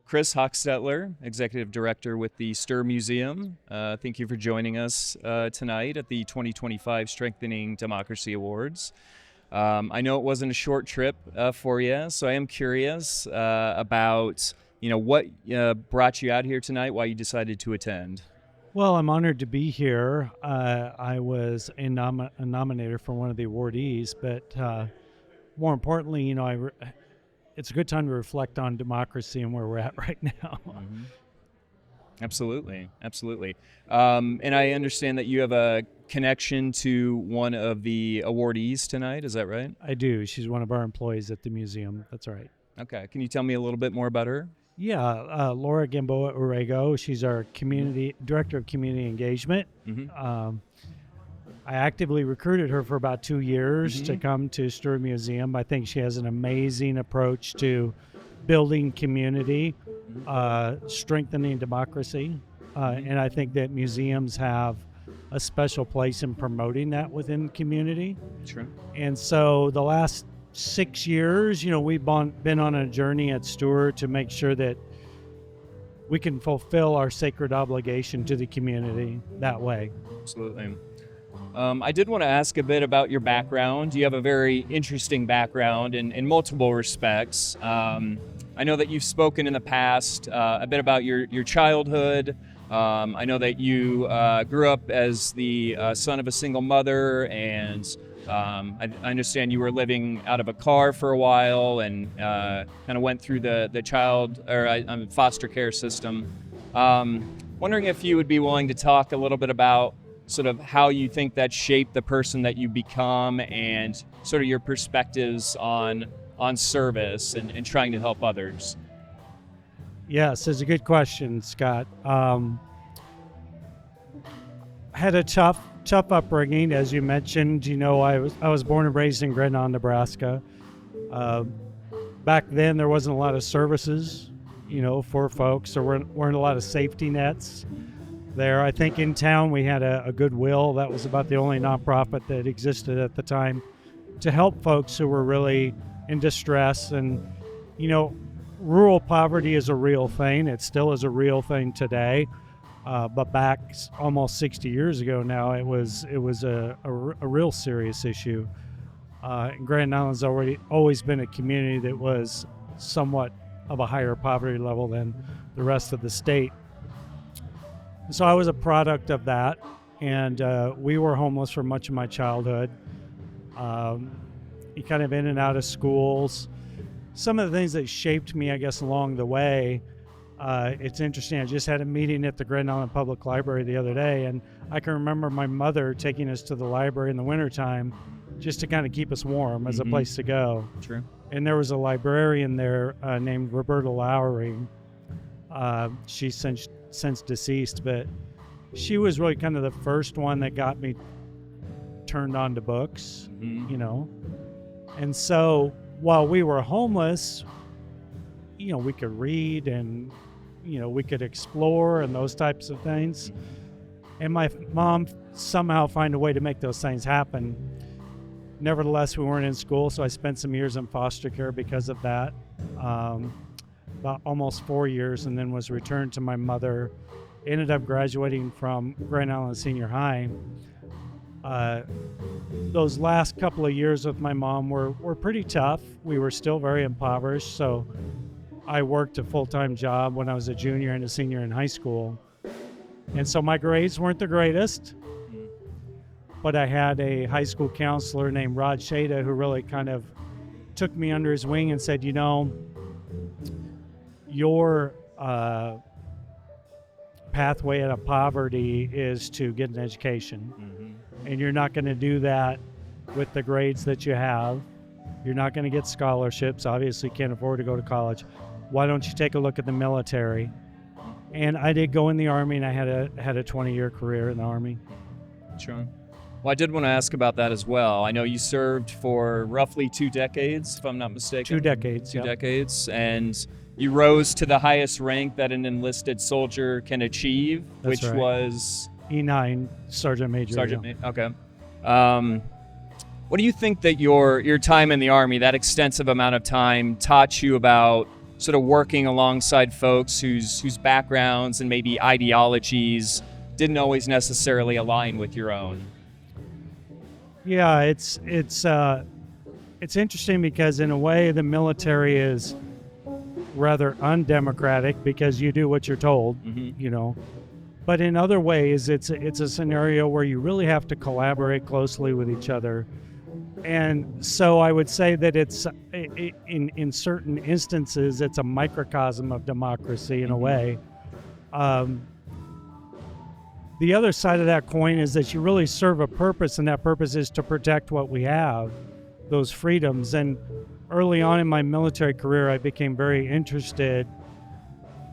Chris Hochstetler, Executive Director with the Stir Museum. Thank you for joining us tonight at the 2025 Strengthening Democracy Awards. I know it wasn't a short trip for you, so I am curious about what brought you out here tonight, why you decided to attend. Well, I'm honored to be here. I was a nominator for one of the awardees, but more importantly, it's a good time to reflect on democracy and where we're at right now. Mm-hmm. Absolutely. And I understand that you have a connection to one of the awardees tonight. Is that right? I do. She's one of our employees at the museum. That's right. Okay. Can you tell me a little bit more about her? Yeah, Laura Gamboa Urego. She's our director of community engagement. Mm-hmm. I actively recruited her for about 2 years Mm-hmm. to come to Stir Museum. I think she has an amazing approach to building community, strengthening democracy, and I think that museums have a special place in promoting that within community. Sure. And so the last 6 years, we've been on a journey at Stir to make sure that we can fulfill our sacred obligation to the community that way. Absolutely. I did want to ask a bit about your background. You have a very interesting background in multiple respects. I know that you've spoken in the past a bit about your childhood. I know that you grew up as the son of a single mother, and I understand you were living out of a car for a while and kind of went through the child or foster care system. Wondering if you would be willing to talk a little bit about sort of how you think that shaped the person that you become and sort of your perspectives on service and trying to help others. Yes, it's a good question, Scott. Had a tough upbringing, as you mentioned. I was born and raised in Gretna, Nebraska. Back then, there wasn't a lot of services, for folks. There weren't a lot of safety nets there. I think in town we had a Goodwill. That was about the only nonprofit that existed at the time to help folks who were really in distress. And, rural poverty is a real thing. It still is a real thing today. But back almost 60 years ago now, it was a real serious issue. And Grand Island's always been a community that was somewhat of a higher poverty level than the rest of the state. So I was a product of that, and we were homeless for much of my childhood. Kind of in and out of schools. Some of the things that shaped me, I guess, along the way, it's interesting. I just had a meeting at the Grand Island Public Library the other day, and I can remember my mother taking us to the library in the wintertime just to kind of keep us warm as a place to go. True. And there was a librarian there named Roberta Lowry. She's since deceased, but she was really kind of the first one that got me turned on to books, And so while we were homeless, we could read and, we could explore and those types of things. And my mom somehow found a way to make those things happen. Nevertheless, we weren't in school, so I spent some years in foster care because of that. About almost 4 years, and then was returned to my mother. Ended up graduating from Grand Island Senior High. Those last couple of years with my mom were pretty tough. We were still very impoverished, so I worked a full-time job when I was a junior and a senior in high school. And so my grades weren't the greatest, but I had a high school counselor named Rod Shada who really kind of took me under his wing and said, your pathway out of poverty is to get an education. And you're not going to do that with the grades that you have. You're not going to get scholarships. Obviously, can't afford to go to college. Why don't you take a look at the military? And I did go in the Army, and I had a 20-year career in the Army. Sure. Well, I did want to ask about that as well. I know you served for roughly 2 decades, if I'm not mistaken. 2 decades, Two decades, and you rose to the highest rank that an enlisted soldier can achieve, That's which right. was E9 Sergeant Major. Sergeant Major. Okay. What do you think that your time in the Army, that extensive amount of time, taught you about sort of working alongside folks whose backgrounds and maybe ideologies didn't always necessarily align with your own? Yeah, it's interesting because in a way the military is rather undemocratic because you do what you're told, you know. But in other ways, it's a scenario where you really have to collaborate closely with each other. And so I would say that it's in certain instances, it's a microcosm of democracy in a way. The other side of that coin is that you really serve a purpose, and that purpose is to protect what we have, those freedoms. And early on in my military career, I became very interested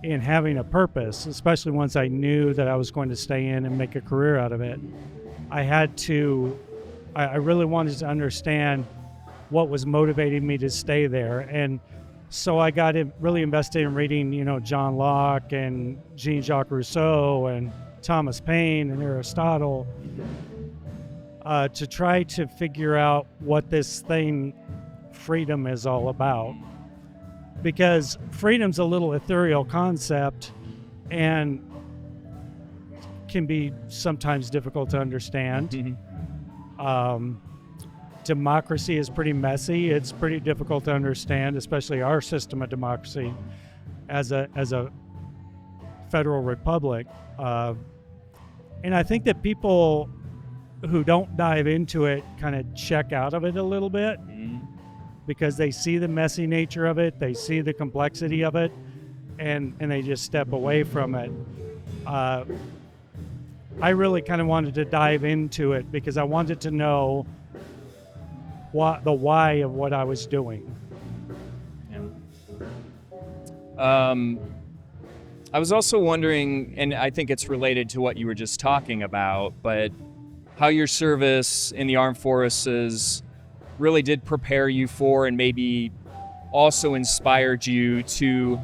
in having a purpose, especially once I knew that I was going to stay in and make a career out of it. I really wanted to understand what was motivating me to stay there. And so I got really invested in reading, you know, John Locke and Jean-Jacques Rousseau and Thomas Paine and Aristotle to try to figure out what this thing, freedom, is all about. Because freedom's a little ethereal concept and can be sometimes difficult to understand. Democracy is pretty messy. It's pretty difficult to understand, especially our system of democracy as a federal republic. And I think that people who don't dive into it kind of check out of it a little bit because they see the messy nature of it, they see the complexity of it, and they just step away from it. I really kind of wanted to dive into it because I wanted to know the why of what I was doing. I was also wondering, and I think it's related to what you were just talking about, but how your service in the armed forces really did prepare you for and maybe also inspired you to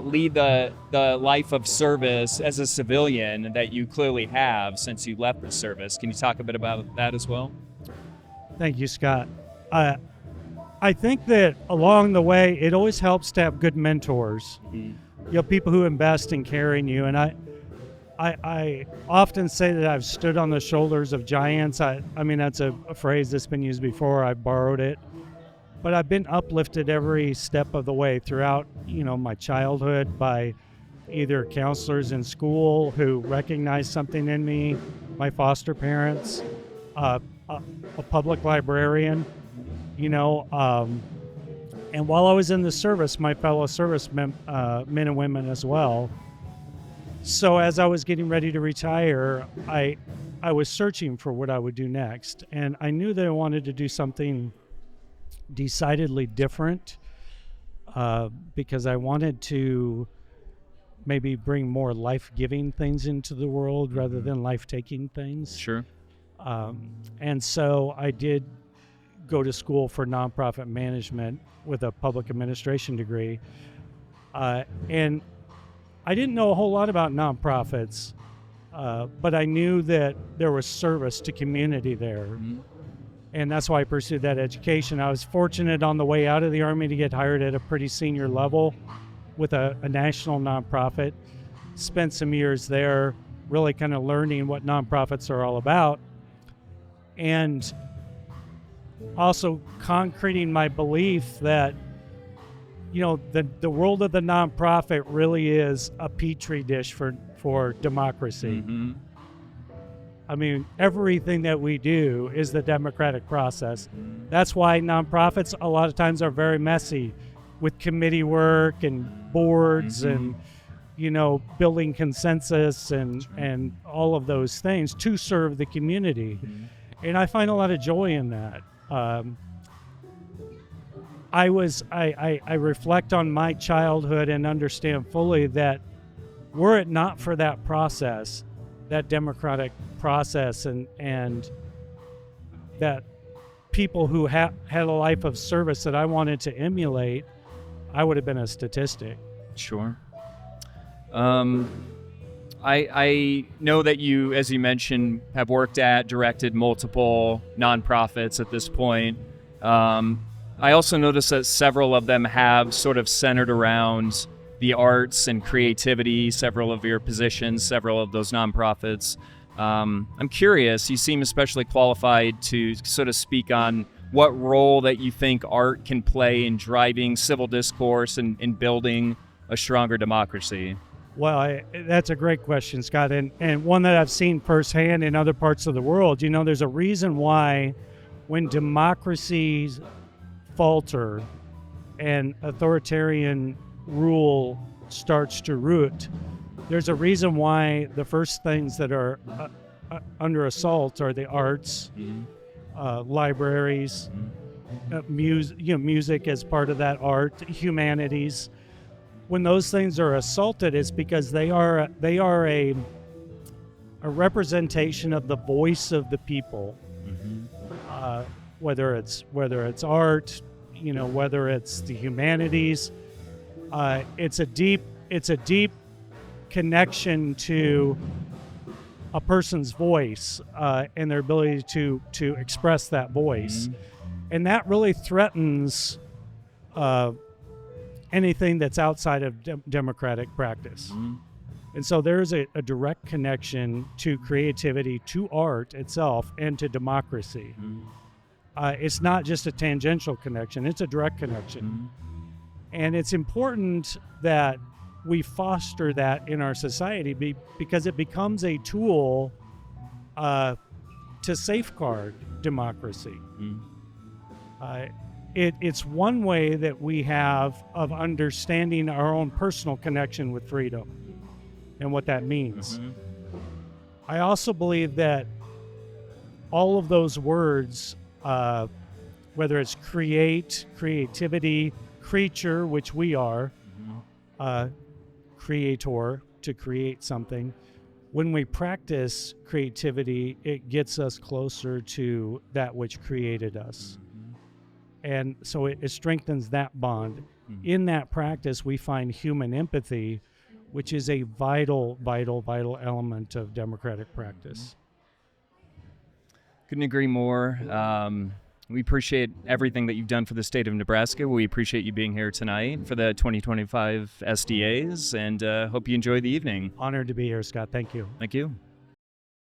lead the life of service as a civilian that you clearly have since you left the service. Can you talk a bit about that as well? Thank you, Scott. I think that along the way, it always helps to have good mentors. You know, people who invest in carrying you. And I often say that I've stood on the shoulders of giants. I mean, that's a phrase that's been used before. I borrowed it. But I've been uplifted every step of the way throughout, you know, my childhood by either counselors in school who recognized something in me, my foster parents, a public librarian, you know, and while I was in the service, my fellow servicemen, men and women as well. So as I was getting ready to retire, I was searching for what I would do next. And I knew that I wanted to do something decidedly different because I wanted to maybe bring more life-giving things into the world rather than life-taking things. Sure. And so I did go to school for nonprofit management with a public administration degree. And I didn't know a whole lot about nonprofits, but I knew that there was service to community there. And that's why I pursued that education. I was fortunate on the way out of the Army to get hired at a pretty senior level with a national nonprofit. Spent some years there really kind of learning what nonprofits are all about. And also concreting my belief that, you know, the world of the nonprofit really is a petri dish for democracy. I mean, everything that we do is the democratic process. That's why nonprofits a lot of times are very messy with committee work and boards and, you know, building consensus and all of those things to serve the community. And I find a lot of joy in that. I reflect on my childhood and understand fully that were it not for that process, that democratic process and that people who had a life of service that I wanted to emulate, I would have been a statistic. Sure. I know that you, as you mentioned, have worked at, directed multiple nonprofits at this point. I also noticed that several of them have sort of centered around the arts and creativity, several of your positions, several of those nonprofits. I'm curious, you seem especially qualified to sort of speak on what role that you think art can play in driving civil discourse and in building a stronger democracy. Well, that's a great question, Scott, and one that I've seen firsthand in other parts of the world. You know, there's a reason why when democracies falter and authoritarian rule starts to root, there's a reason why the first things that are under assault are the arts, libraries, music as part of that art, humanities. When those things are assaulted, it's because they are a representation of the voice of the people. Whether it's art, you know, whether it's the humanities, it's a deep connection to a person's voice and their ability to express that voice, and that really threatens anything that's outside of democratic practice. And so there's a direct connection to creativity, to art itself, and to democracy. It's not just a tangential connection, it's a direct connection. And it's important that we foster that in our society because it becomes a tool to safeguard democracy. It's one way that we have of understanding our own personal connection with freedom and what that means. I also believe that all of those words, whether it's creativity, creature, which we are, creator, to create something. When we practice creativity, it gets us closer to that which created us. And so it strengthens that bond. In that practice, we find human empathy, which is a vital element of democratic practice. Couldn't agree more. We appreciate everything that you've done for the state of Nebraska. We appreciate you being here tonight for the 2025 SDAs, and hope you enjoy the evening. Honored to be here, Scott. Thank you. Thank you.